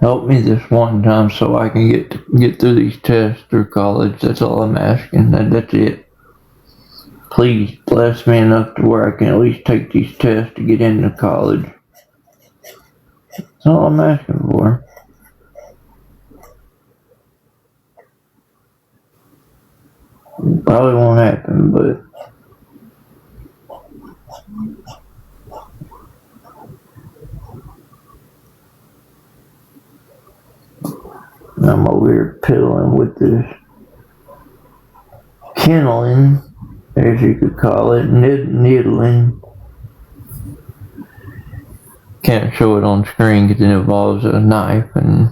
Help me this one time so I can get through these tests through college. That's all I'm asking. That's it. Please bless me enough to where I can at least take these tests to get into college. That's all I'm asking for. Probably won't happen, but I'm over here piddling with this kindling, as you could call it, needling. Can't show it on screen because it involves a knife, and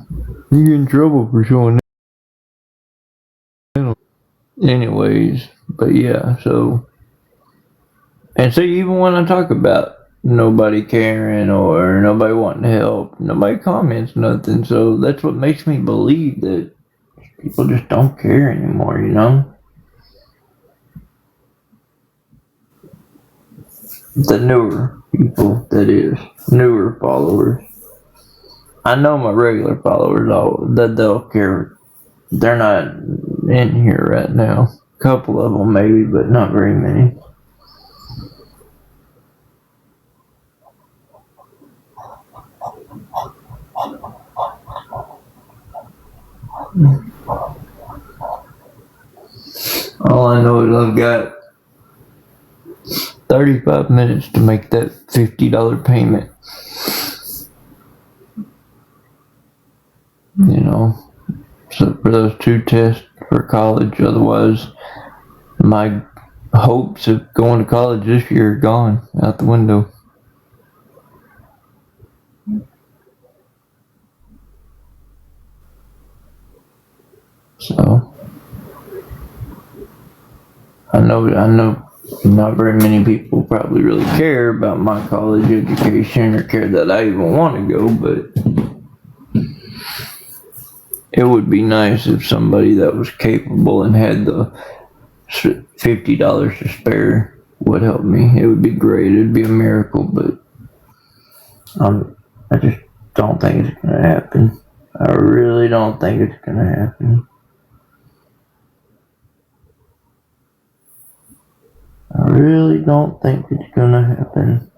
you get in trouble for showing that. Anyways, but yeah, so. And see, even when I talk about nobody caring or nobody wanting to help, nobody comments nothing. So that's what makes me believe that people just don't care anymore, you know? The newer people, that is, newer followers. I know my regular followers, that they'll care. They're not in here right now. A couple of them maybe, but not very many. All I know is I've got 35 minutes to make that $50 payment. You know, so for those 2 tests for college, otherwise my hopes of going to college this year are gone out the window. So I know not very many people probably really care about my college education or care that I even want to go, but it would be nice if somebody that was capable and had the $50 to spare would help me. It would be great. It'd be a miracle, but I just don't think it's gonna happen. I really don't think it's gonna happen. I really don't think it's gonna happen.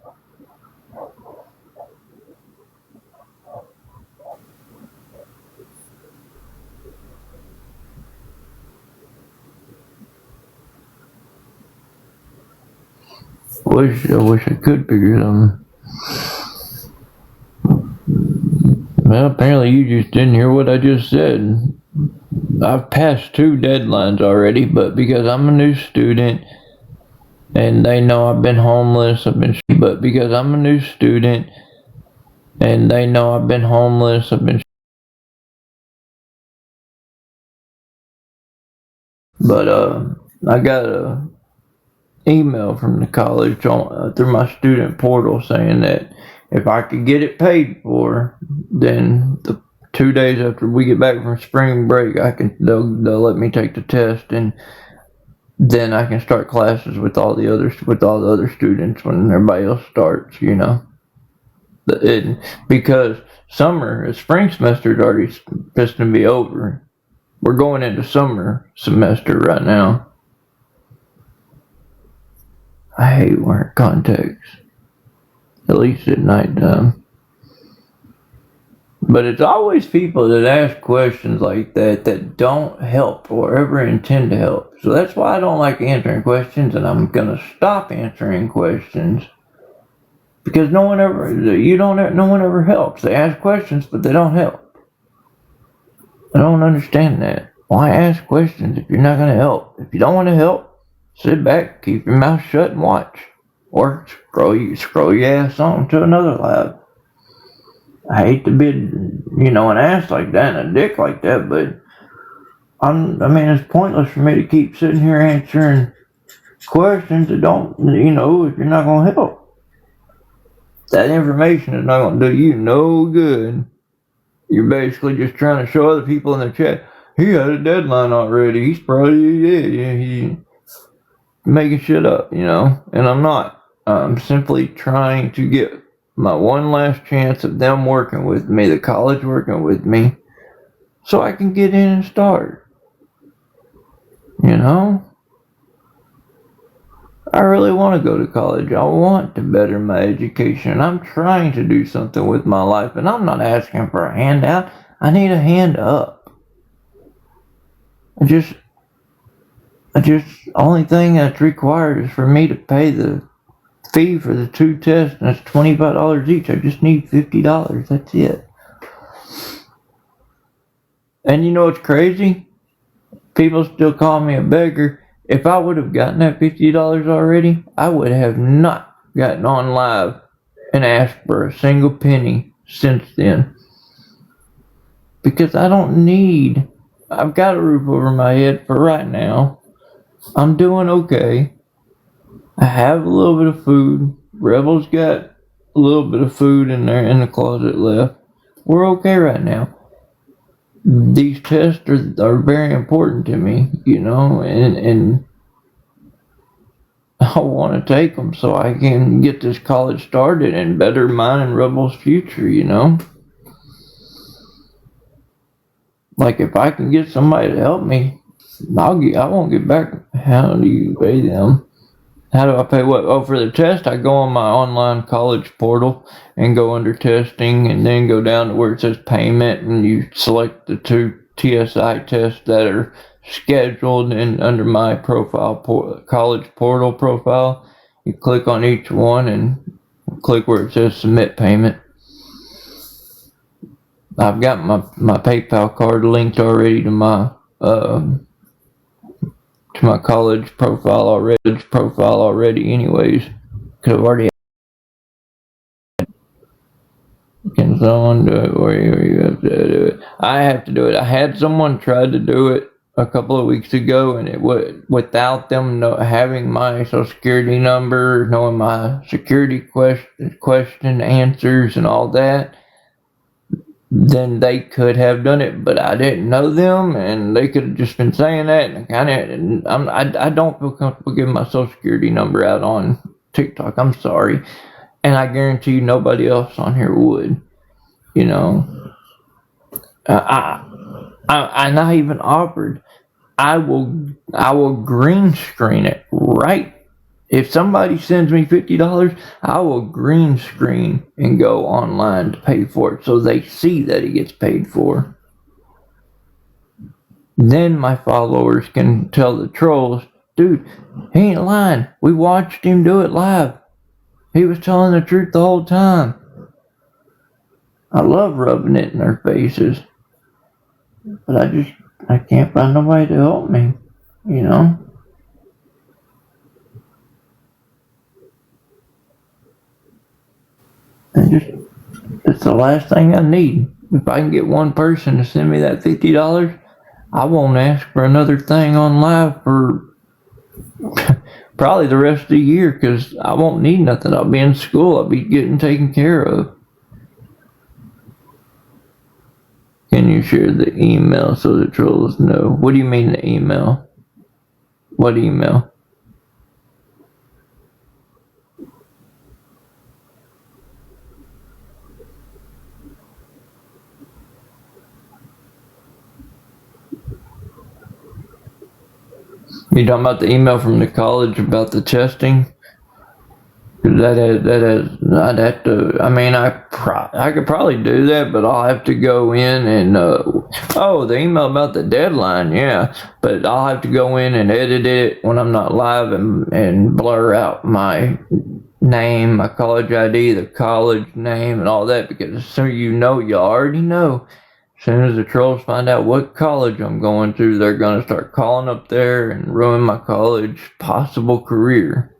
I wish I could figure something. Well, apparently you just didn't hear what I just said. I've passed 2 deadlines already, but because I'm a new student and they know I've been homeless, but because I'm a new student and they know I've been homeless, but I got a email from the college through my student portal saying that if I could get it paid for, then the 2 days after we get back from spring break, they'll let me take the test, and then I can start classes with all the other students when everybody else starts, you know. Because spring semester is already supposed to be over. We're going into summer semester right now. I hate wearing contacts, at least at night time. But it's always people that ask questions like that don't help or ever intend to help. So that's why I don't like answering questions, and I'm gonna stop answering questions. Because no one ever helps. They ask questions, but they don't help. I don't understand that. Why ask questions if you're not gonna help? If you don't want to help, sit back, keep your mouth shut, and watch, or scroll your ass on to another lab. I hate to be, an ass like that and a dick like that, but it's pointless for me to keep sitting here answering questions that don't, if you're not gonna help. That information is not gonna do you no good. You're basically just trying to show other people in the chat, he had a deadline already. He's probably, he's making shit up, and I'm not. I'm simply trying to get my one last chance of them working with me, the college working with me, so I can get in and start. You know? I really want to go to college. I want to better my education. I'm trying to do something with my life, and I'm not asking for a handout. I need a hand up. Only thing that's required is for me to pay the fee for the 2 tests, and it's $25 each. I just need $50. That's it. And you know what's crazy? People still call me a beggar. If I would have gotten that $50 already, I would have not gotten on live and asked for a single penny since then. Because I've got a roof over my head for right now. I'm doing okay. I have a little bit of food. Rebel's got a little bit of food in there in the closet left. We're okay right now. These tests are very important to me, you know, and I want to take them so I can get this college started and better mine and Rebel's future, you know. Like, if I can get somebody to help me, I won't get back. How do you pay them? How do I pay what? Oh, for the test, I go on my online college portal and go under testing, and then go down to where it says payment, and you select the 2 TSI tests that are scheduled, and under my profile, college portal profile, you click on each one and click where it says submit payment. I've got my PayPal card linked already to my college profile already anyways, because I've already can someone do it, or you have to do it? I have to do it. I had someone try to do it a couple of weeks ago, and it would, without them having my social security number, knowing my security question answers and all that, then they could have done it, but I didn't know them, and they could have just been saying that, and I don't feel comfortable giving my social security number out on TikTok. I'm sorry, and I guarantee you nobody else on here would. You know, I not even offered. I will green screen it right. If somebody sends me $50, I will green screen and go online to pay for it, so they see that it gets paid for. Then my followers can tell the trolls, dude, he ain't lying. We watched him do it live. He was telling the truth the whole time. I love rubbing it in their faces, but I can't find nobody to help me, you know? It's the last thing I need. If I can get one person to send me that $50, I won't ask for another thing on live for probably the rest of the year, because I won't need nothing. I'll be in school. I'll be getting taken care of. Can you share the email so the trolls know? What do you mean the email? What email? You talking about the email from the college about the testing? I'd have to, I mean, I could probably do that, but I'll have to go in and, the email about the deadline, yeah, but I'll have to go in and edit it when I'm not live, and blur out my name, my college ID, the college name, and all that, because so you already know. As soon as the trolls find out what college I'm going to, they're going to start calling up there and ruin my college possible career.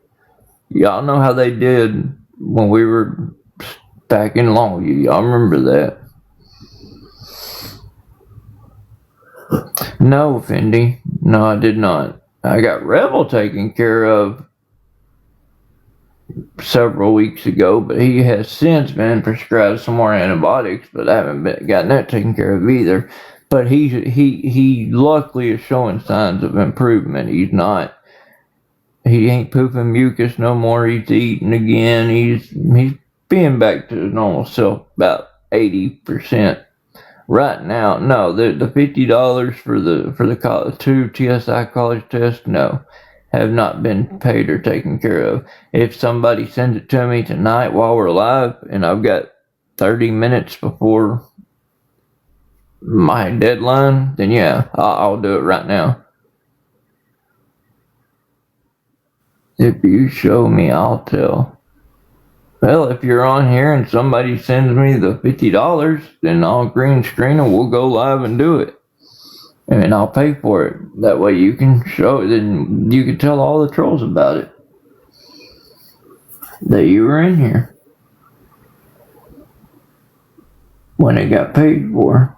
Y'all know how they did when we were back in Longview. Y'all remember that? No, Fendi. No, I did not. I got Rebel taken care of several weeks ago, but he has since been prescribed some more antibiotics, but I haven't gotten that taken care of either. But he luckily is showing signs of improvement. He ain't pooping mucus no more. He's eating again. He's being back to normal self about 80%. Right now, no, the $50 for the 2 TSI college tests, no, have not been paid or taken care of. If somebody sends it to me tonight while we're live, and I've got 30 minutes before my deadline, then yeah, I'll do it right now. If you show me, I'll tell. Well, if you're on here and somebody sends me the $50, then I'll green screen and we'll go live and do it. And I'll pay for it. That way you can show it and you can tell all the trolls about it. That you were in here. When it got paid for.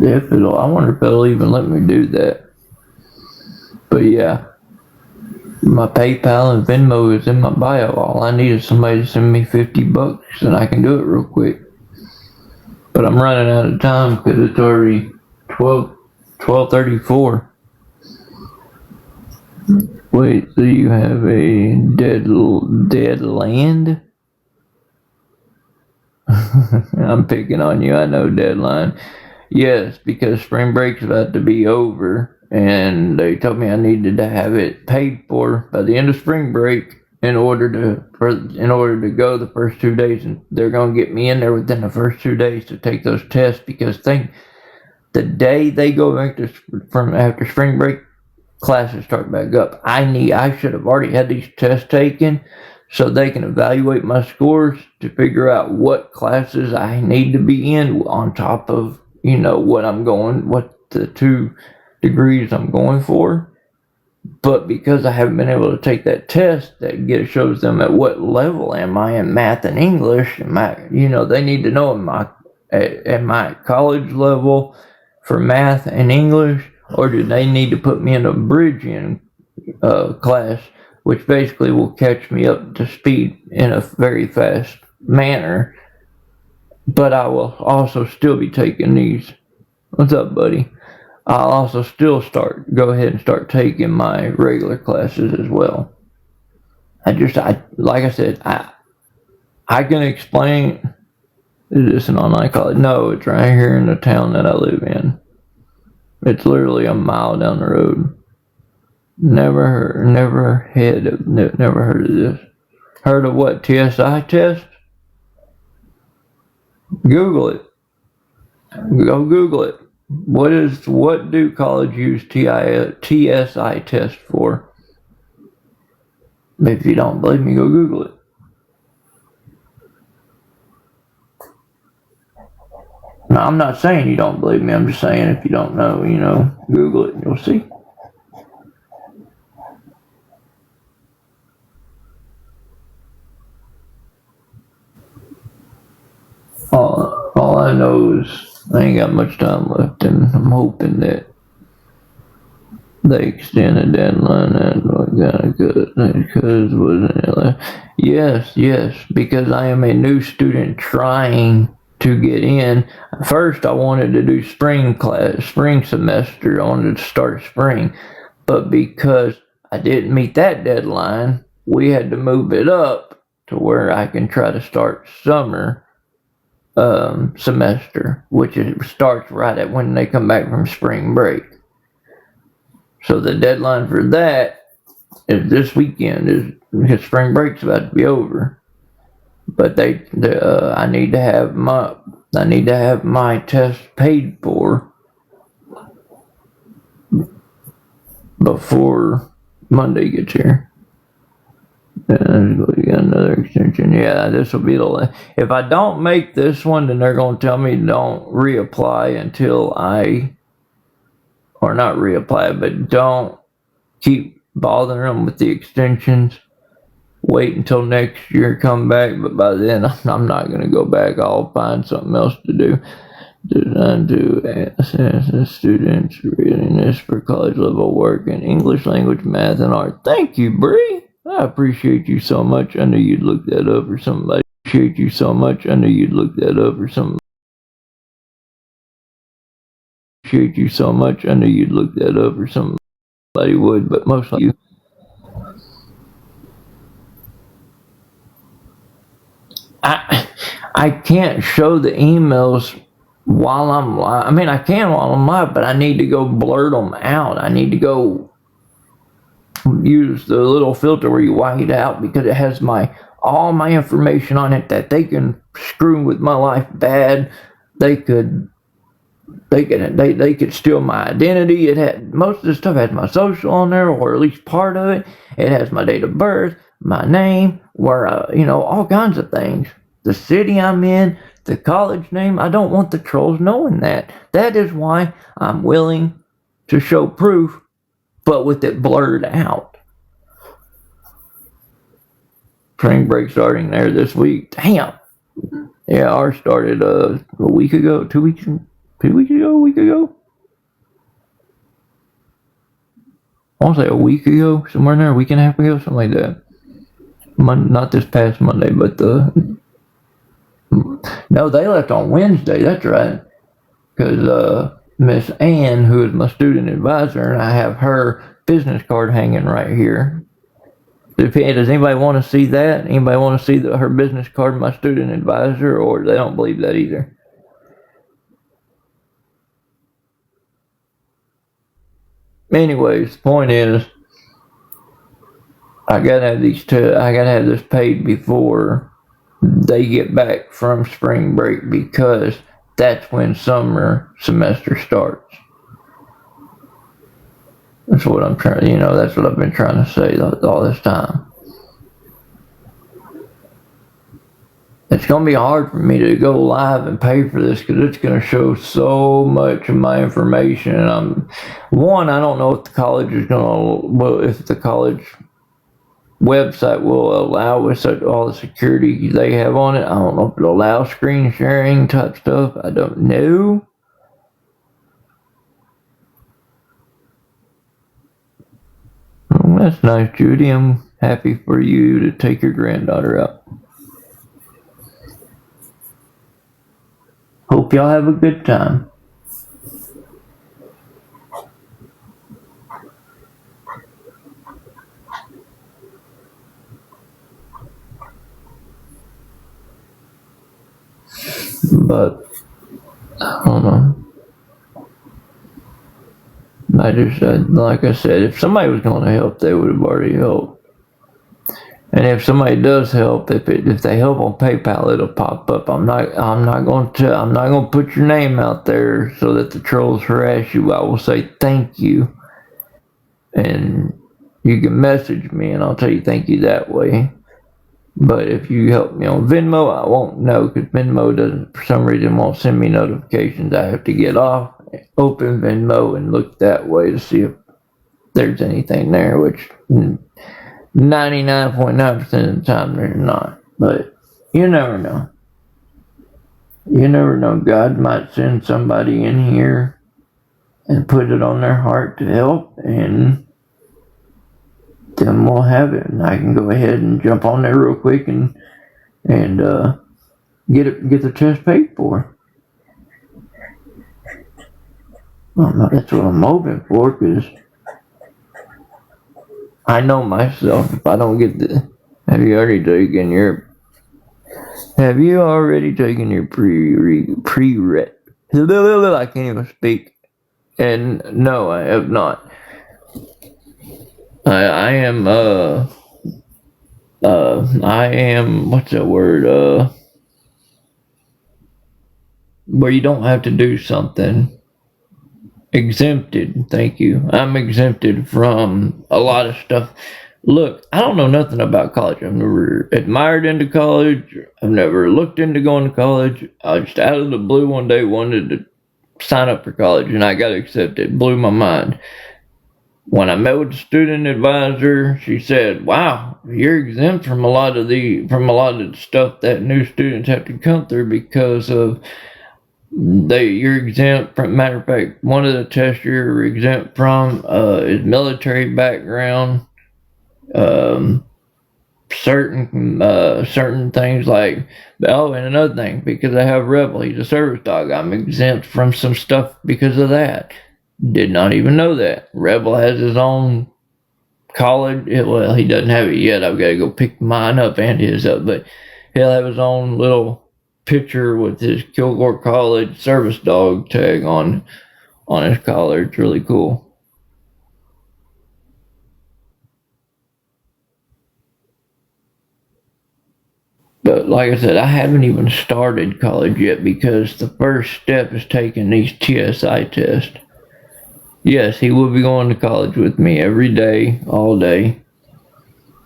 I wonder if it'll even let me do that. But yeah, my PayPal and Venmo is in my bio. All I need is somebody to send me $50 and I can do it real quick. But I'm running out of time because it's already 12:34. Wait, so you have a dead land? I'm picking on you, I know, deadline. Yes, because spring break's about to be over, and they told me I needed to have it paid for by the end of spring break in order to go the first 2 days, and they're gonna get me in there within the first 2 days to take those tests. Because the day they go back from after spring break, classes start back up. I should have already had these tests taken, so they can evaluate my scores to figure out what classes I need to be in on top of, what the 2 degrees I'm going for. But because I haven't been able to take that test, shows them at what level am I in math and English. They need to know at my college level for math and English, or do they need to put me in a bridging class, which basically will catch me up to speed in a very fast manner. But I will also still be taking these. What's up, buddy? I'll also still go ahead and start taking my regular classes as well. Like I said, I can explain. Is this an online college? No, it's right here in the town that I live in. It's literally a mile down the road. Never heard of this. Heard of what? TSI test? Google it. Go Google it. What do college use TSI test for? If you don't believe me, go Google it. Now, I'm not saying you don't believe me. I'm just saying if you don't know, Google it and you'll see. All I know is I ain't got much time left, and I'm hoping that they extend the deadline and because wasn't it like, yes, because I am a new student trying to get in. First, I wanted to do spring semester. I wanted to start spring, but because I didn't meet that deadline, we had to move it up to where I can try to start summer semester, which starts right at when they come back from spring break. So the deadline for that is this weekend, because spring break's about to be over. But I need to have my test paid for before Monday gets here. And we got another extension. Yeah, this will be the last. If I don't make this one, then they're going to tell me don't reapply until or not reapply, but don't keep bothering them with the extensions. Wait until next year, come back, but by then I'm not going to go back. I'll find something else to do. Designed to assess students' readiness for college level work in English language, math, and art. Thank you, Bree. I appreciate you so much. I knew you'd look that up or somebody. Appreciate you so much. I knew you'd look that up or something. Appreciate you so much. I knew you'd look that up or something. Somebody would, but mostly you. I can't show the emails while I'm live. I mean, I can while I'm live, but I need to go blurt them out. I need to go use the little filter where you white out, because it has all my information on it that they can screw with my life bad. They could steal my identity. It had most of the stuff has my social on there, or at least part of it. It has my date of birth, my name, where all kinds of things. The city I'm in, the college name. I don't want the trolls knowing that. That is why I'm willing to show proof, but with it blurred out. Spring break starting there this week. Damn. Yeah, ours started a week ago, 2 weeks ago, a week ago. I want to say a week ago, somewhere in there, a week and a half ago, something like that. Not this past Monday, but no, they left on Wednesday. That's right, because Miss Ann, who is my student advisor, and I have her business card hanging right here. Does anybody want to see that? Anybody want to see her business card, my student advisor, or they don't believe that either? Anyways, the point is, I gotta have this paid before they get back from spring break, because that's when summer semester starts. That's what I'm trying. That's what I've been trying to say all this time. It's going to be hard for me to go live and pay for this, because it's going to show so much of my information. And I don't know if the college is going to, if the college website will allow with all the security they have on it. I don't know if it'll allow screen sharing type stuff. I don't know. Well, that's nice, Judy. I'm happy for you to take your granddaughter out. Hope y'all have a good time. But I don't know. Like I said, if somebody was going to help, they would have already helped. And if somebody does help, if they help on PayPal, it'll pop up. I'm not going to put your name out there so that the trolls harass you. I will say thank you, and you can message me, and I'll tell you thank you that way. But if you help me on Venmo, I won't know, because Venmo doesn't, for some reason, won't send me notifications. I have to get off, open Venmo, and look that way to see if there's anything there, which 99.9% of the time there's not. But you never know. You never know. God might send somebody in here and put it on their heart to help, and then we'll have it. And I can go ahead and jump on there real quick and get the test paid for. Well, that's what I'm hoping for, because I know myself, if I don't get have you already taken your I can't even speak. And no, I have not. I am what's that word? Where you don't have to do something. Exempted, thank you. I'm exempted from a lot of stuff. Look, I don't know nothing about college. I've never admired into college. I've never looked into going to college. I just out of the blue one day wanted to sign up for college, and I got accepted. It blew my mind. When I met with the student advisor, she said, "Wow, you're exempt from a lot of the stuff that new students have to come through, because of you're exempt from." Matter of fact, one of the tests you're exempt from is military background, certain things like, oh, and another thing, because I have Rebel, he's a service dog, I'm exempt from some stuff because of that. Did not even know that. Rebel has his own college. Well, he doesn't have it yet. I've got to go pick mine up and his up, but he'll have his own little picture with his Kilgore College service dog tag on his collar. It's really cool. But like I said, I haven't even started college yet because the first step is taking these TSI tests. Yes, he will be going to college with me every day, all day.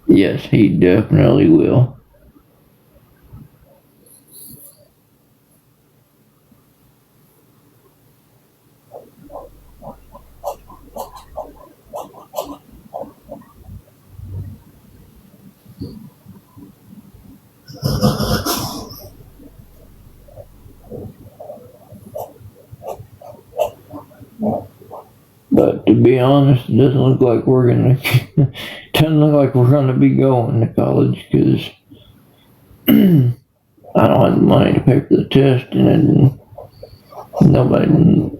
Yes, he definitely will. But to be honest, it doesn't look like we're gonna be going to college because I don't have the money to pay for the test, and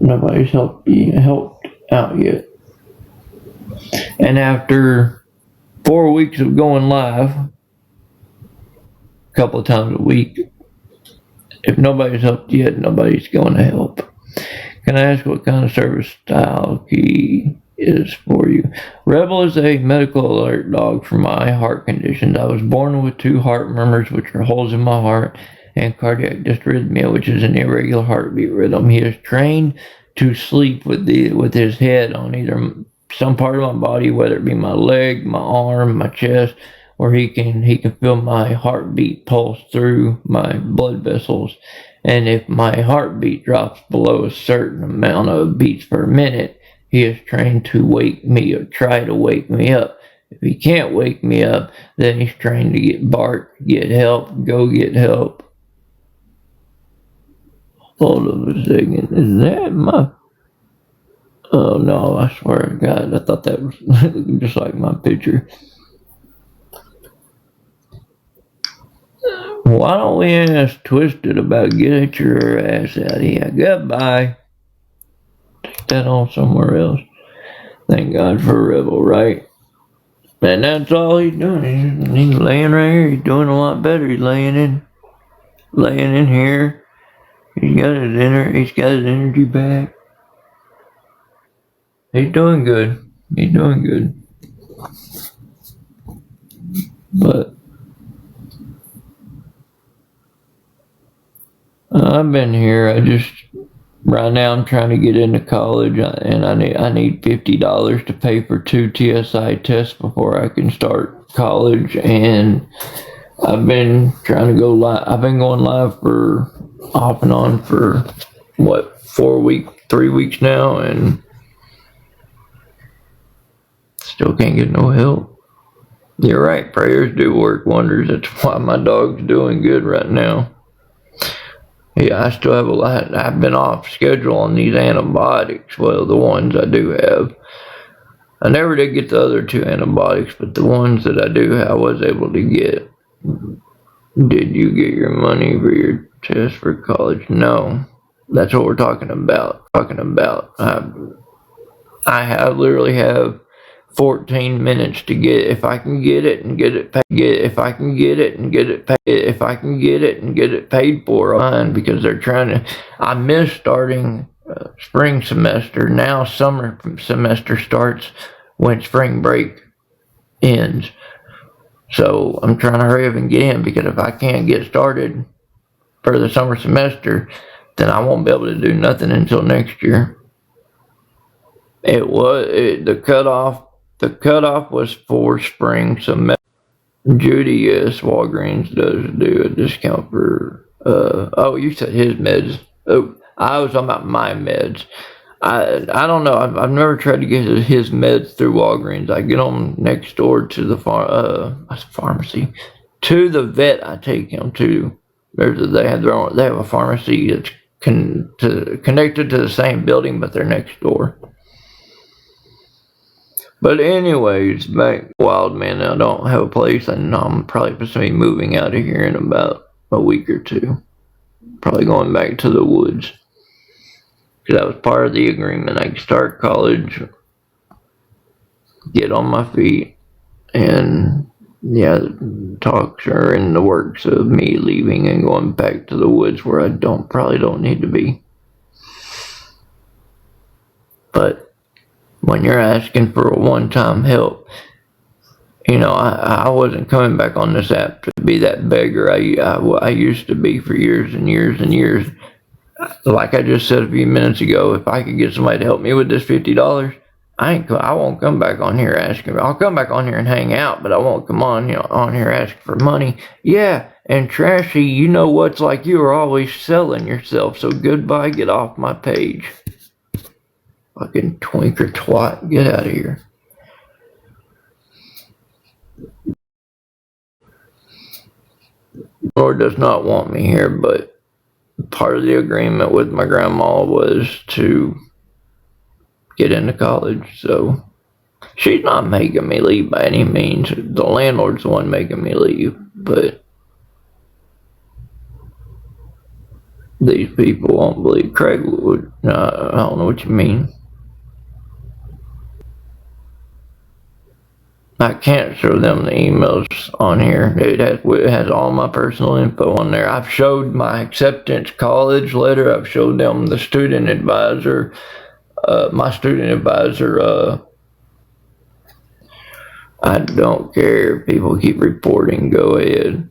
nobody's helped out yet. And after 4 weeks of going live a couple of times a week, if nobody's helped yet, nobody's going to help. Can I ask what kind of service style he is for you? Rebel is a medical alert dog for my heart conditions. I was born with 2 heart murmurs, which are holes in my heart, and cardiac dysrhythmia, which is an irregular heartbeat rhythm. He is trained to sleep with his head on either some part of my body, whether it be my leg, my arm, my chest, or he can feel my heartbeat pulse through my blood vessels. And if my heartbeat drops below a certain amount of beats per minute, he is trained to wake me or try to wake me up. If he can't wake me up, then he's trained to get help, go get help. Hold on a second. Is that my... Oh no, I swear to God, I thought that was just like my picture. Why don't we ask Twisted about getting your ass out of here? Goodbye. Take that on somewhere else. Thank God for Rebel, right? And that's all he's doing. He's laying right here. He's doing a lot better. He's laying in here. He's got his energy back. He's doing good. But I've been here. Right now I'm trying to get into college, and I need $50 to pay for 2 TSI tests before I can start college. And I've been trying to go live. I've been going live for off and on for 3 weeks now, and still can't get no help. You're right, prayers do work wonders. That's why my dog's doing good right now. Yeah, I still have a lot. I've been off schedule on these antibiotics. Well, the ones I do have. I never did get the other 2 antibiotics, but the ones that I do have, I was able to get. Did you get your money for your test for college? No. That's what we're talking about. I literally have 14 minutes to get, if I can get it and get it paid, paid for online, because they're trying to, I missed starting spring semester. Now summer semester starts when spring break ends. So I'm trying to hurry up and get in, because if I can't get started for the summer semester, then I won't be able to do nothing until next year. The cutoff was for spring semester. Judy, yes, Walgreens does do a discount for, you said his meds. Oh, I was talking about my meds. I don't know. I've never tried to get his meds through Walgreens. I get them next door to the pharmacy, to the vet I take him to. They have a pharmacy that's connected to the same building, but they're next door. But anyways, back wild man. I don't have a place, and I'm probably supposed to be moving out of here in about a week or two. Probably going back to the woods. Because that was part of the agreement. I could start college, get on my feet, and yeah, talks are in the works of me leaving and going back to the woods where I probably don't need to be. But when you're asking for a one-time help, you know, I wasn't coming back on this app to be that beggar I used to be for years and years and years. Like I just said a few minutes ago, if I could get somebody to help me with this $50, I won't come back on here asking. I'll come back on here and hang out, but I won't come on, on here asking for money. Yeah, and Trashy, you know what's like, you are always selling yourself, so goodbye, get off my page. Fucking twinker twat, get out of here. Lord does not want me here, but part of the agreement with my grandma was to get into college, so she's not making me leave by any means. The landlord's the one making me leave, but these people won't believe Craig would. I don't know what you mean. I can't show them the emails on here. It has all my personal info on there. I've showed my acceptance college letter. I've showed them the student advisor. My student advisor, I don't care if people keep reporting, go ahead.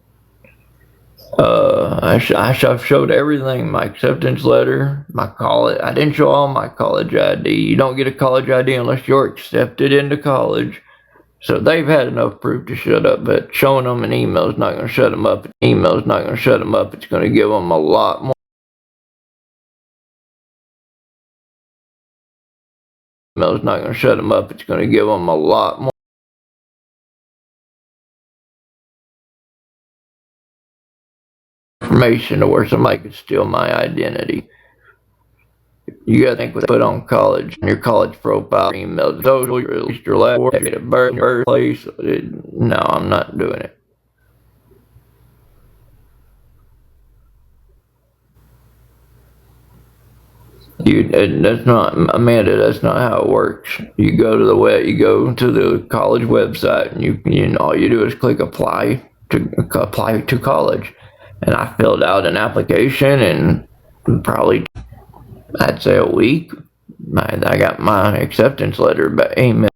I've showed everything, my acceptance letter, my college. I didn't show all my college ID. You don't get a college ID unless you're accepted into college. So they've had enough proof to shut up, but showing them an email is not going to shut them up. Email is not going to shut them up. It's going to give them a lot more. Email is not going to shut them up. It's going to give them a lot more information to where somebody could steal my identity. You gotta think what they put on college, your college profile, email, social, your last date of birth, your birthplace. No, I'm not doing it. That's not, Amanda, that's not how it works. You go to the college website, and all you do is click apply to college. And I filled out an application, and probably, I'd say a week, I got my acceptance letter by email.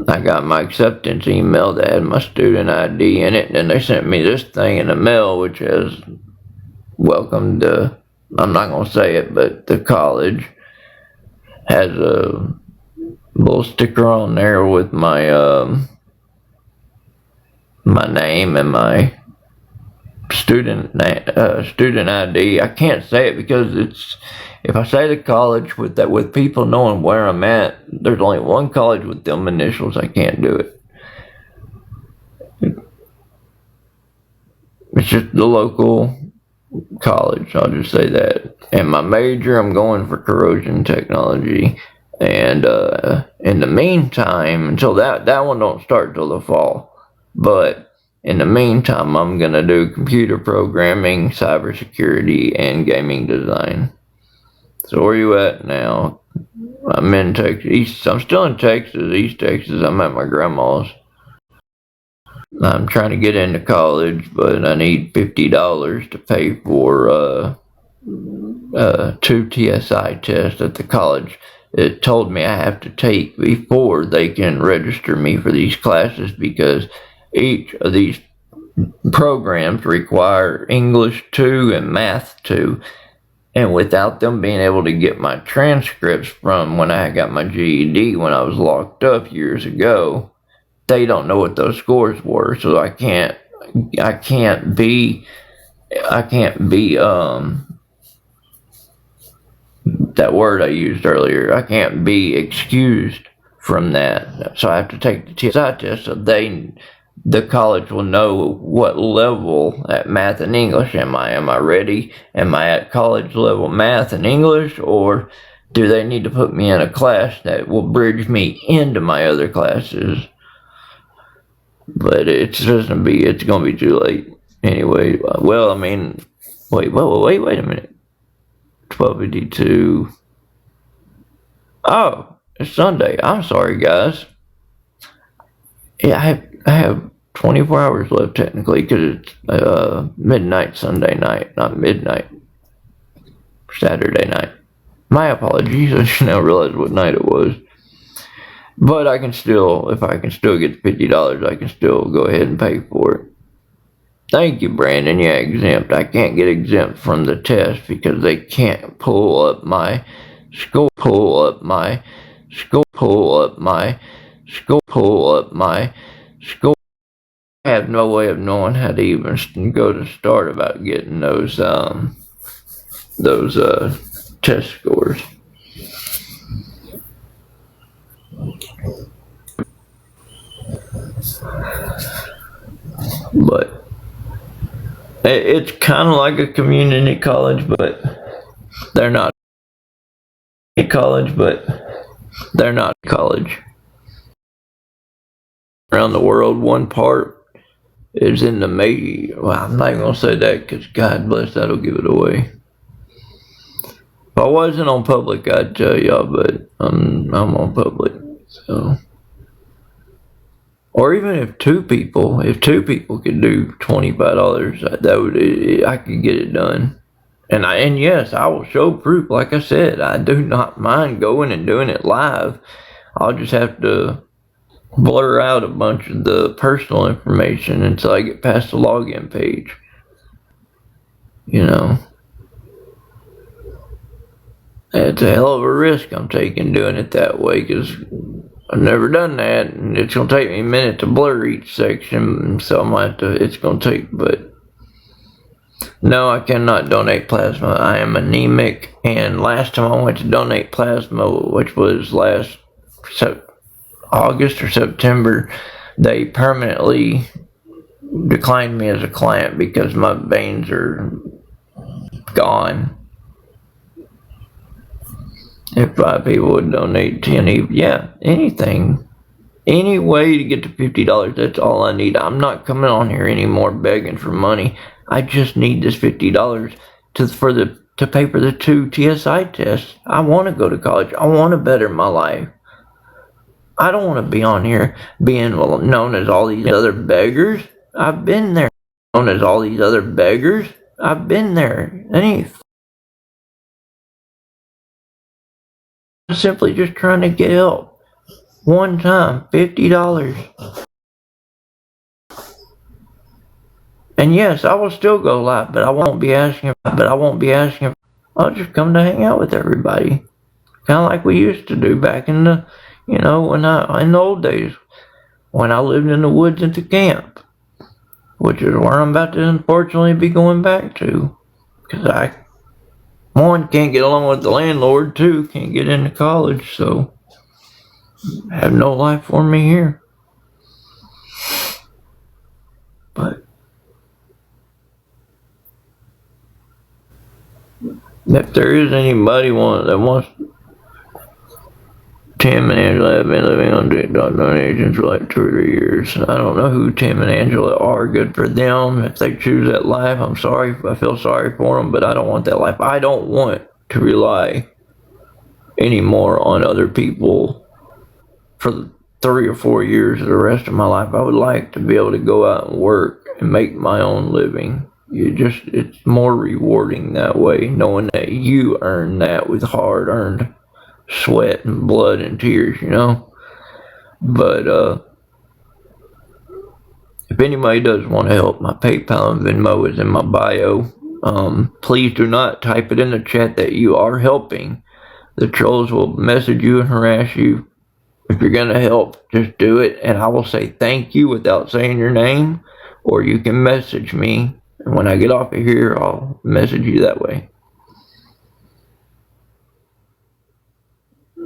I got my acceptance email that had my student ID in it, and then they sent me this thing in the mail, which has welcome to, I'm not going to say it, but the college has a little sticker on there with my my name and my student ID. I can't say it because if I say the college with people knowing where I'm at, there's only one college with them initials. I can't do it. It's just the local college. I'll just say that. And my major, I'm going for corrosion technology. And in the meantime, until that one don't start till the fall. But in the meantime, I'm gonna do computer programming, cybersecurity, and gaming design. So where you at now? I'm in Texas. I'm still in Texas, East Texas. I'm at my grandma's. I'm trying to get into college, but I need $50 to pay for 2 TSI tests at the college. It told me I have to take before they can register me for these classes, because each of these programs require English 2 and Math 2. And without them being able to get my transcripts from when I got my GED when I was locked up years ago, they don't know what those scores were. So I can't be that word I used earlier. I can't be excused from that. So I have to take the TSI test. So the college will know what level at math and English am I. Am I ready? Am I at college level math and English, or do they need to put me in a class that will bridge me into my other classes? But it's gonna be too late anyway. Well, I mean, wait a minute. 12:52. Oh, it's Sunday. I'm sorry, guys. Yeah, I have 24 hours left technically because it's midnight Sunday night, not midnight Saturday night. My apologies. I just now realized what night it was. But I can still, if I can still get the $50, I can still go ahead and pay for it. Thank you, Brandon. Yeah, exempt. I can't get exempt from the test because they can't pull up my school. I have no way of knowing how to even go to start about getting those test scores. But it's kind of like a community college, but they're not a college, Around the world, one part is in the well, I'm not even gonna say that because God bless, that'll give it away. If I wasn't on public, I'd tell y'all, but I'm on public, so. Or even if two people could do $25, I could get it done. And yes, I will show proof. Like I said, I do not mind going and doing it live. I'll just have to blur out a bunch of the personal information until I get past the login page. You know, it's a hell of a risk I'm taking doing it that way because I've never done that, and it's going to take me a minute to blur each section, so I might have to, it's going to take, but no, I cannot donate plasma. I am anemic, and last time I went to donate plasma, which was last August or September, they permanently declined me as a client because my veins are gone. If 5 people would donate 10, anything, any way to get to $50, that's all I need. I'm not coming on here anymore begging for money. I just need this $50 to pay for the 2 TSI tests. I want to go to college. I want to better my life. I don't want to be on here being known as all these other beggars. I've been there. Simply just trying to get help. One time, $50. And yes, I will still go live, but I won't be asking. I'll just come to hang out with everybody, kind of like we used to do back in the, in the old days, when I lived in the woods at the camp, which is where I'm about to unfortunately be going back to, because I, one, can't get along with the landlord, 2, can't get into college, so have no life for me here. But if there is anybody that wants, Tim and Angela have been living on donations for like 2 or 3 years. I don't know who Tim and Angela are. Good for them. If they choose that life, I'm sorry. I feel sorry for them, but I don't want that life. I don't want to rely anymore on other people for 3 or 4 years of the rest of my life. I would like to be able to go out and work and make my own living. It's more rewarding that way, knowing that you earn that with hard-earned sweat and blood and tears, But if anybody does want to help, my PayPal and Venmo is in my bio. Please do not type it in the chat that you are helping. The trolls will message you and harass you. If you're gonna help, just do it, and I will say thank you without saying your name, or you can message me, and when I get off of here, I'll message you that way.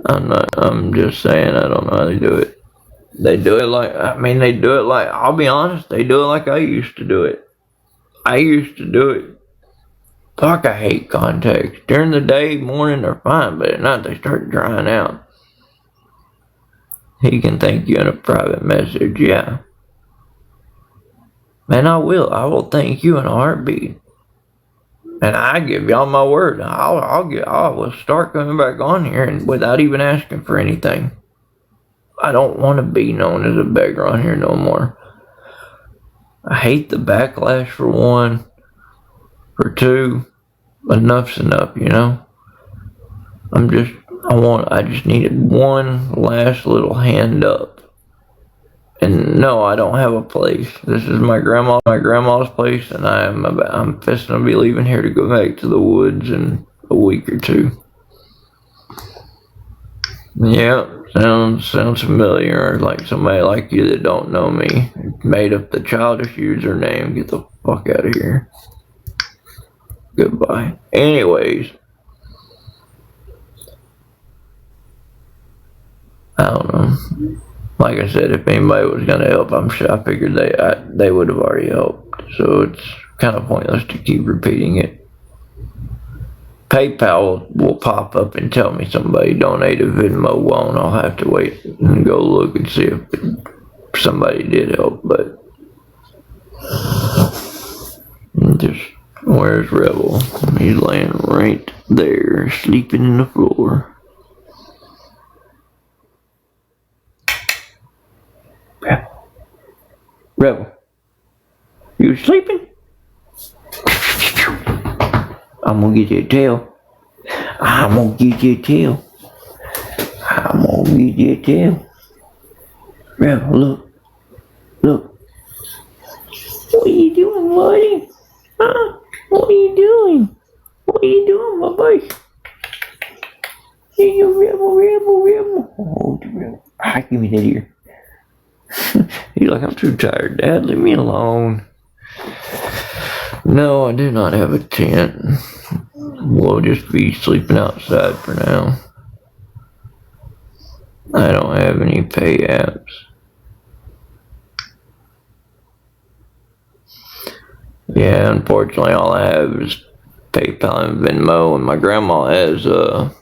I'm just saying, I don't know how to do it. They do it like, they do it like, I'll be honest, they do it like I used to do it. I used to do it. Fuck, I hate contacts. During the day, morning, they're fine, but at night they start drying out. He can thank you in a private message, yeah. Man, I will thank you in a heartbeat. And I give y'all my word, I will start coming back on here and without even asking for anything. I don't want to be known as a beggar on here no more. I hate the backlash for one. For two, enough's enough, you know? I just needed one last little hand up. And no, I don't have a place. This is my grandma's place, and I'm fixing to be leaving here to go back to the woods in a week or two. Yeah, sounds familiar. Like somebody like you that don't know me made up the childish username. Get the fuck out of here. Goodbye. Anyways, I don't know. Like I said, if anybody was gonna help, I figured they would have already helped. So it's kind of pointless to keep repeating it. PayPal will pop up and tell me somebody donated. Venmo won't. I'll have to wait and go look and see if somebody did help. But just where's Rebel? He's laying right there, sleeping in the floor. Rebel, you sleeping? I'm gonna get your tail. I'm gonna get your tail. I'm gonna get your tail. Rebel, look. Look. What are you doing, buddy? Huh? What are you doing? What are you doing, my boy? Here you Rebel. Oh, Rebel. Give me that ear. He's like, I'm too tired, Dad. Leave me alone. No, I do not have a tent. We'll just be sleeping outside for now. I don't have any pay apps. Yeah, unfortunately, all I have is PayPal and Venmo, and my grandma has a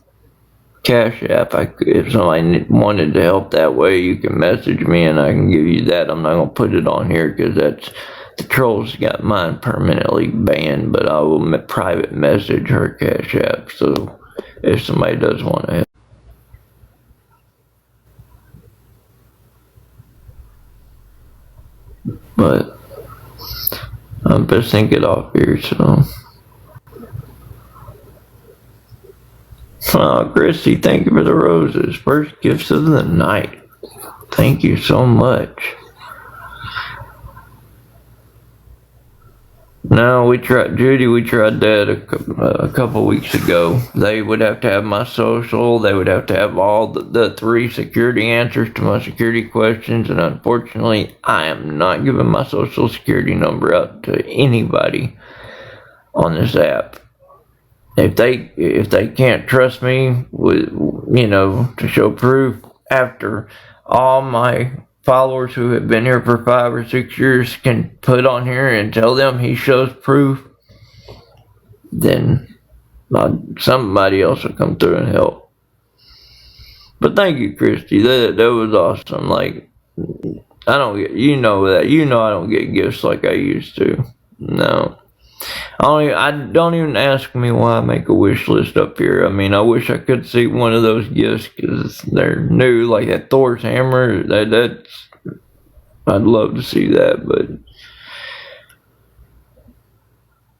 Cash App. If somebody wanted to help that way, you can message me and I can give you that. I'm not going to put it on here because the trolls got mine permanently banned, but I will private message her Cash App, so if somebody does want to help. But I'm best to get off here, so. Oh, Christy, thank you for the roses. First gifts of the night. Thank you so much. No, we tried that a couple weeks ago. They would have to have my social. They would have to have all the 3 security answers to my security questions. And unfortunately, I am not giving my social security number out to anybody on this app. If they can't trust me with, to show proof after all my followers who have been here for 5 or 6 years can put on here and tell them he shows proof, then somebody else will come through and help. But thank you, Christy. That was awesome. Like, I don't get, I don't get gifts like I used to. No. I don't even ask me why I make a wish list up here. I mean, I wish I could see one of those gifts because they're new, like that Thor's hammer. I'd love to see that, but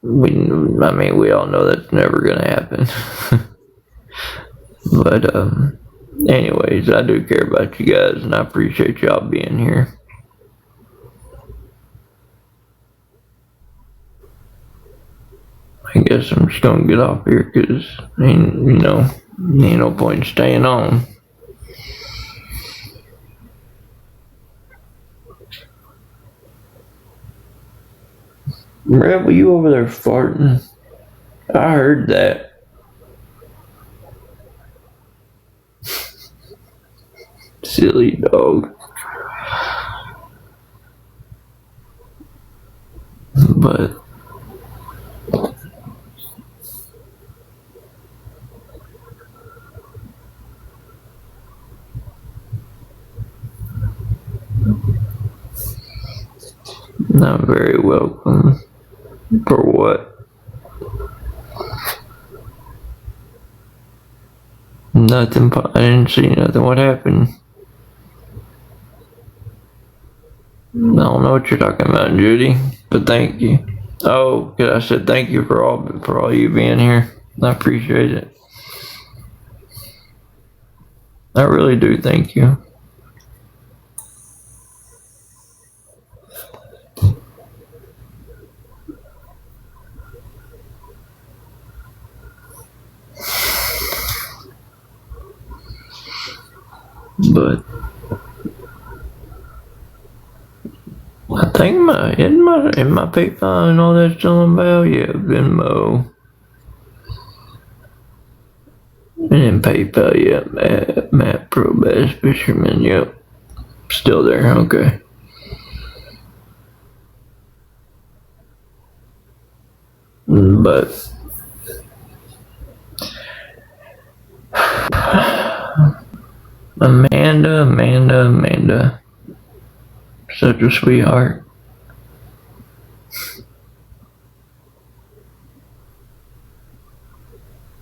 we all know that's never gonna happen. But anyways, I do care about you guys, and I appreciate y'all being here. I guess I'm just gonna get off here because, ain't no point in staying on. Rebel, you over there farting? I heard that. Silly dog. But not very welcome. For what? Nothing. I didn't see nothing. What happened? I don't know what you're talking about, Judy. But thank you. Oh, I said thank you for all you being here. I appreciate it. I really do. Thank you. But I think in my PayPal and all that still on bail, yeah, Venmo. And in PayPal, yeah, Matt Pro Bass Fisherman, yep. Still there, okay. But Amanda, such a sweetheart.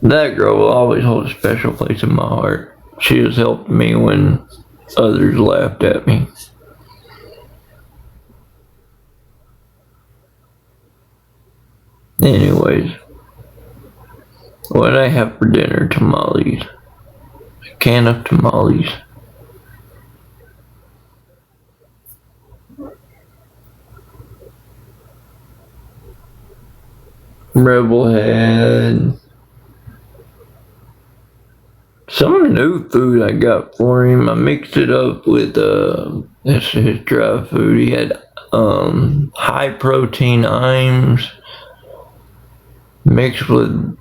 That girl will always hold a special place in my heart. She has helped me when others laughed at me. Anyways, what did I have for dinner? Tamales. A can of tamales. Rebel had some new food I got for him. I mixed it up with this is his dry food. He had high protein Iams mixed with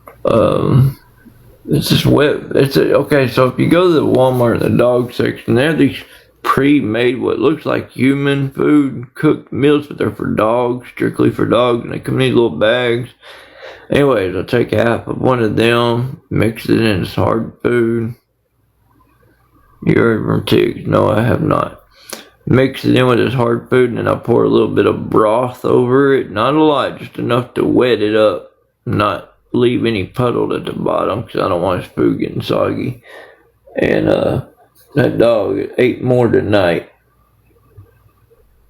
it's just wet. Okay, so if you go to the Walmart in the dog section, they have these pre-made what looks like human food cooked meals, but they're for dogs, strictly for dogs, and they come in these little bags. Anyways, I take half of one of them, mix it in this hard food. You heard from Tiggs? No, I have not. Mix it in with this hard food, and then I pour a little bit of broth over it. Not a lot, just enough to wet it up, not leave any puddle at the bottom, because I don't want his food getting soggy. And that dog ate more tonight.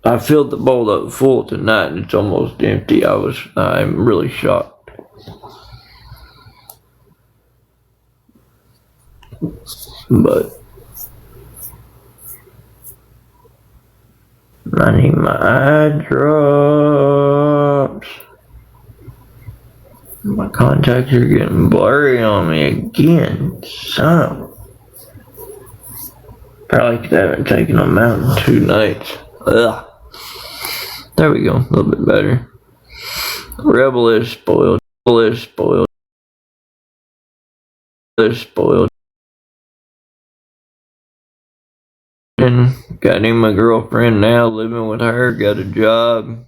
I filled the bowl up full tonight, and it's almost empty. I'm really shocked. But I need my eye drops. My contacts are getting blurry on me again. Son. Probably because I haven't taken them out in 2 nights. Ugh. There we go. A little bit better. Rebel is spoiled. And got him a girlfriend now, living with her, got a job.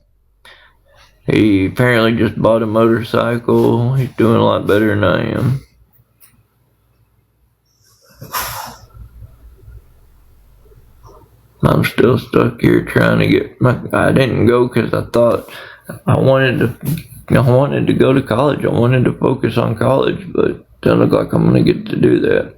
He apparently just bought a motorcycle. He's doing a lot better than I am. I'm still stuck here trying to get I didn't go because I thought I wanted to go to college. I wanted to focus on college, but it doesn't look like I'm going to get to do that.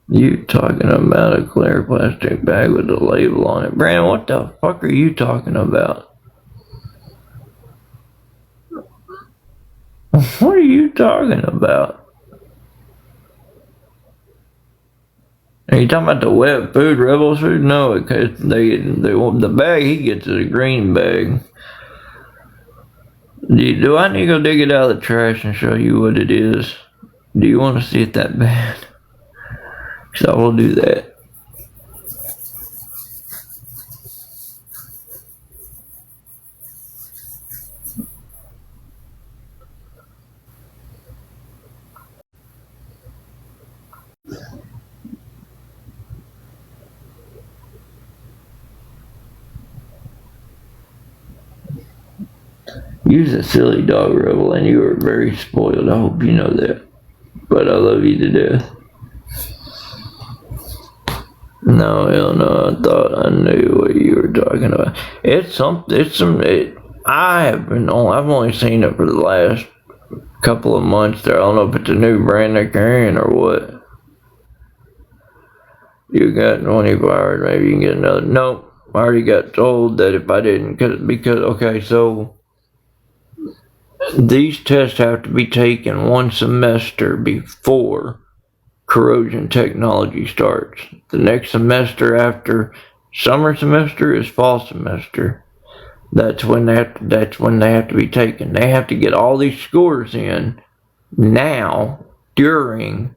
You talking about a clear plastic bag with a label on it. Brandon, what the fuck are you talking about? What are you talking about? Are you talking about the wet food, Rebel's food? No, because they want the bag he gets is a green bag. Do I need to go dig it out of the trash and show you what it is? Do you want to see it that bad? Because I will do that. You's a silly dog, Rebel, and you are very spoiled. I hope you know that. But I love you to death. No, hell no. I thought I knew what you were talking about. It's something. I've only seen it for the last couple of months there. I don't know if it's a new brand they're carrying or what. You got 24 hours, maybe you can get another. Nope. I already got told that if I didn't, because okay, so these tests have to be taken one semester before corrosion technology starts. The next semester after summer semester is fall semester. That's when they have to be taken. They have to get all these scores in now during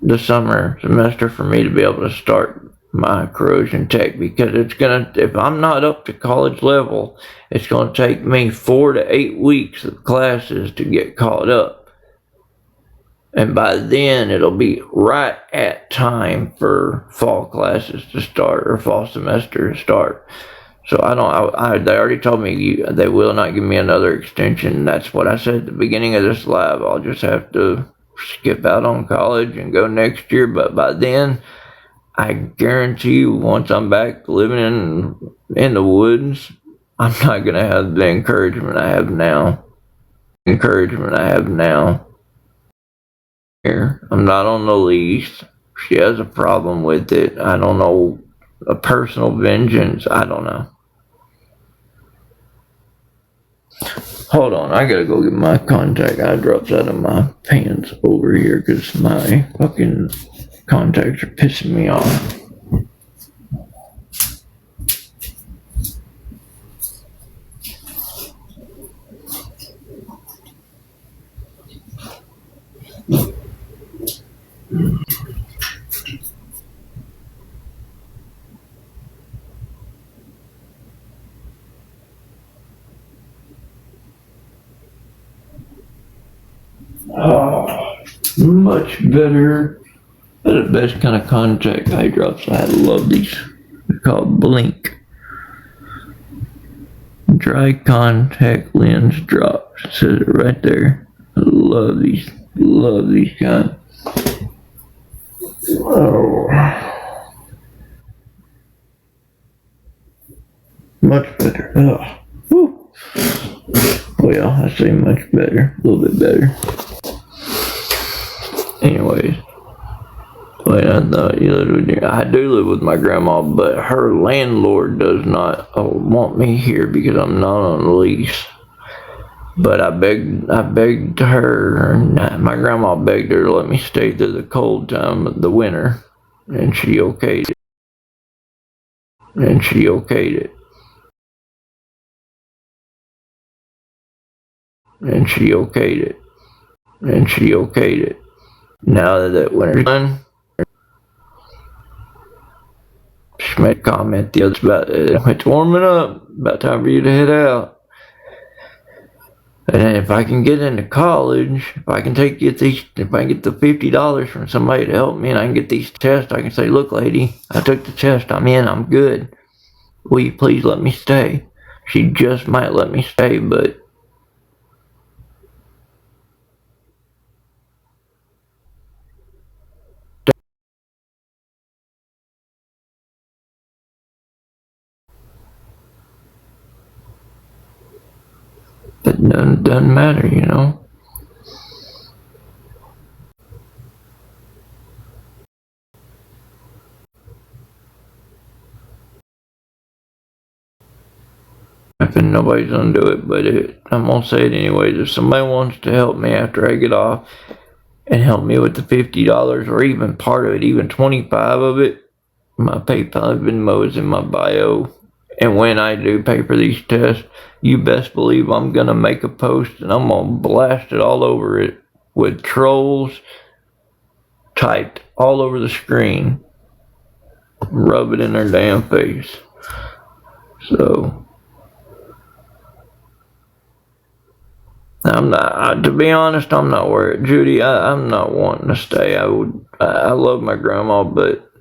the summer semester for me to be able to start my corrosion tech, because if I'm not up to college level, it's gonna take me 4 to 8 weeks of classes to get caught up. And by then, it'll be right at time for fall classes to start, or fall semester to start. So they already told me they will not give me another extension. That's what I said at the beginning of this live. I'll just have to skip out on college and go next year. But by then, I guarantee you, once I'm back living in the woods, I'm not going to have the encouragement I have now. Here, I'm not on the lease. She has a problem with it. I don't know. A personal vengeance. I don't know. Hold on, I gotta go get my contact eye drops out of my pants over here because my fucking contacts are pissing me off. Oh, much better. They're the best kind of contact eye drops. I love these. They're called Blink Dry Contact Lens Drops. It says it right there. I love these. Love these kind. Oh, much better. Oh, whew. Well, I say much better. A little bit better. Anyways, wait, I thought you lived with I do live with my grandma, but her landlord does not want me here because I'm not on a lease. But I begged her, my grandma begged her to let me stay through the cold time of the winter, and she okayed it. And she okayed it. And she okayed it. And she okayed it. Now that winter's done, she made a comment the other about it's warming up, about time for you to head out. And if I can get into college, if I can get the $50 from somebody to help me, and I can get these tests, I can say, look, lady, I took the test, I'm in, I'm good. Will you please let me stay? She just might let me stay, but it doesn't matter, you know. And nobody's gonna do it, but I'm gonna say it anyways. If somebody wants to help me after I get off and help me with the $50, or even part of it, even 25 of it, my PayPal Venmo is in my bio. And when I do pay for these tests, you best believe I'm gonna make a post and I'm gonna blast it all over it with trolls typed all over the screen. Rub it in their damn face. So I'm not, to be honest, I'm not worried. Judy, I'm not wanting to stay. I love my grandma, but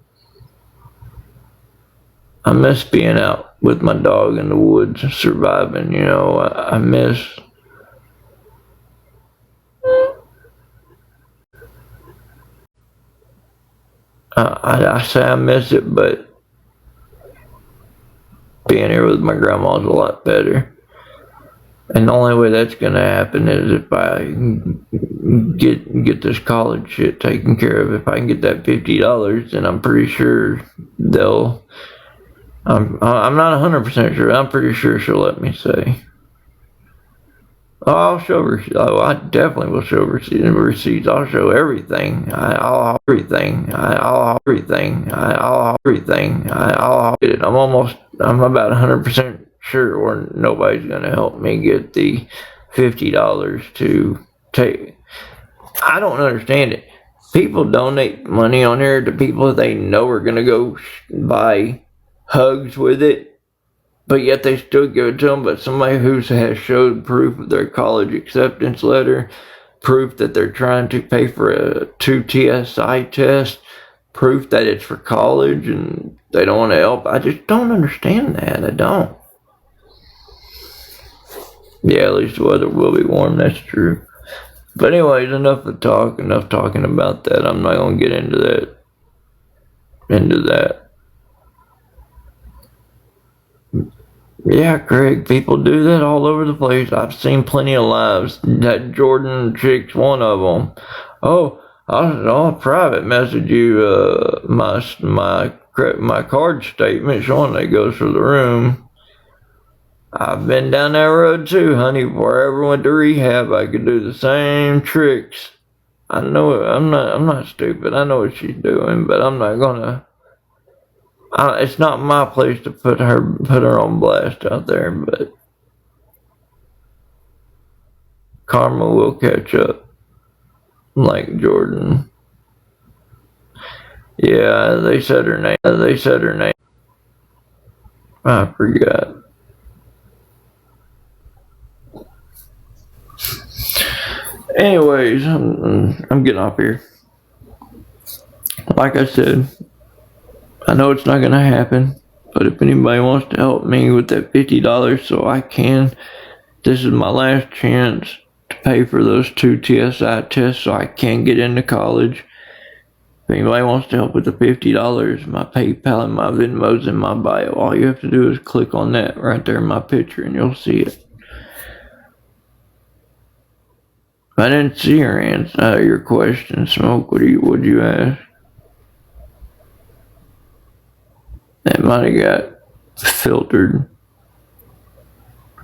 I miss being out with my dog in the woods surviving. You know, I miss. I say I miss it, but being here with my grandma is a lot better. And the only way that's gonna happen is if I get this college shit taken care of. If I can get that $50, then I'm pretty sure they'll. I'm not 100% sure. I'm pretty sure she'll let me say. Oh, I'll show her. Oh, I definitely will show receipts. I'll show everything. I'll everything. I'll everything. I'll everything. I'll get it. I'm about 100% sure, or nobody's gonna help me get the $50 to take. I don't understand it. People donate money on here to people that they know are gonna go buy hugs with it. But yet they still give it to them. But somebody who has showed proof of their college acceptance letter, proof that they're trying to pay for 2 TSI tests, proof that it's for college and they don't want to help. I just don't understand that. I don't. Yeah, at least the weather will be warm. That's true. But anyways, enough talking about that. I'm not going to get into that. Yeah, Craig, people do that all over the place. I've seen plenty of lives. That Jordan chick's one of them. Oh, I'll private message you my card statement showing that goes for the room. I've been down that road too, honey. Before I ever went to rehab, I could do the same tricks. I know it. I'm not stupid. I know what she's doing, but I'm not gonna. It's not my place to put her on blast out there, but karma will catch up, like Jordan. Yeah, they said her name. I forgot. Anyways, I'm getting off here. Like I said, I know it's not gonna happen, but if anybody wants to help me with that $50 so I can, this is my last chance to pay for those 2 TSI tests so I can get into college. If anybody wants to help with the $50, my PayPal and my Venmo's in my bio. All you have to do is click on that right there in my picture and you'll see it. I didn't see your question, Smoke. What'd you ask? That might have got filtered.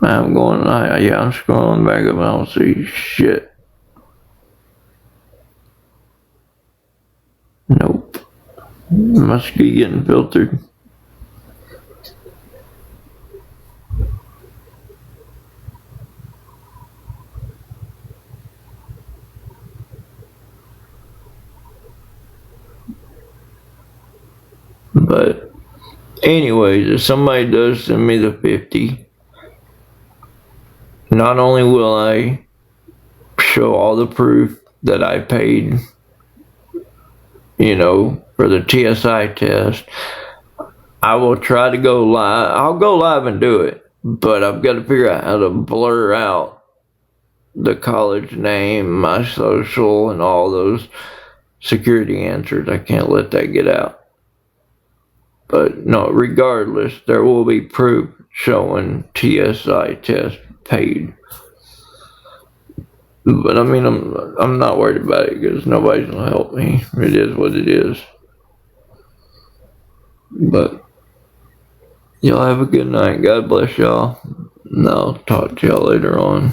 I'm scrolling back up and I don't see shit. Nope. Must be getting filtered. But anyways, if somebody does send me the 50, not only will I show all the proof that I paid, for the TSI test, I will try to go live. I'll go live and do it, but I've got to figure out how to blur out the college name, my social, and all those security answers. I can't let that get out. But no, regardless, there will be proof showing TSI test paid. But I mean, I'm not worried about it because nobody's gonna help me. It is what it is. But y'all have a good night. God bless y'all. And I'll talk to y'all later on.